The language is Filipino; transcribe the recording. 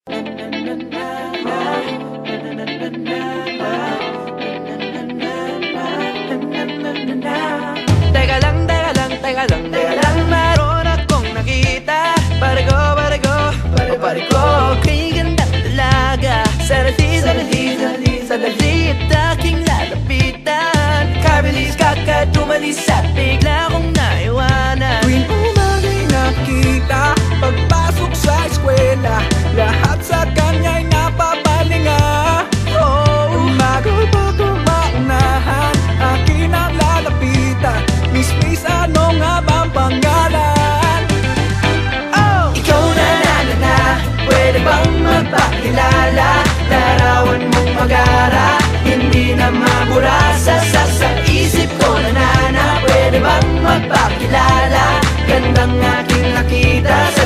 Teka lang, teka lang, teka lang, teka lang, meron akong nakita. Parigo, parigo, parigo, kay gandang dalaga. Sarali, sarali, sarali, sarali at aking lalapitan. Kabilis kakadumalis at bigla kong naiwanan. Tuwing umagay nakita, pagpasok sa eskwela, lahat sa kanya'y napapalinga. Bago pa kumaunahan, akin ang lalapitan. Miss, ano nga bang pangalan? Ikaw na, pwede bang magpakilala? Larawan mong magara, hindi na mabura sa isip ko na, pwede bang magpakilala? Gandang aking nakita sa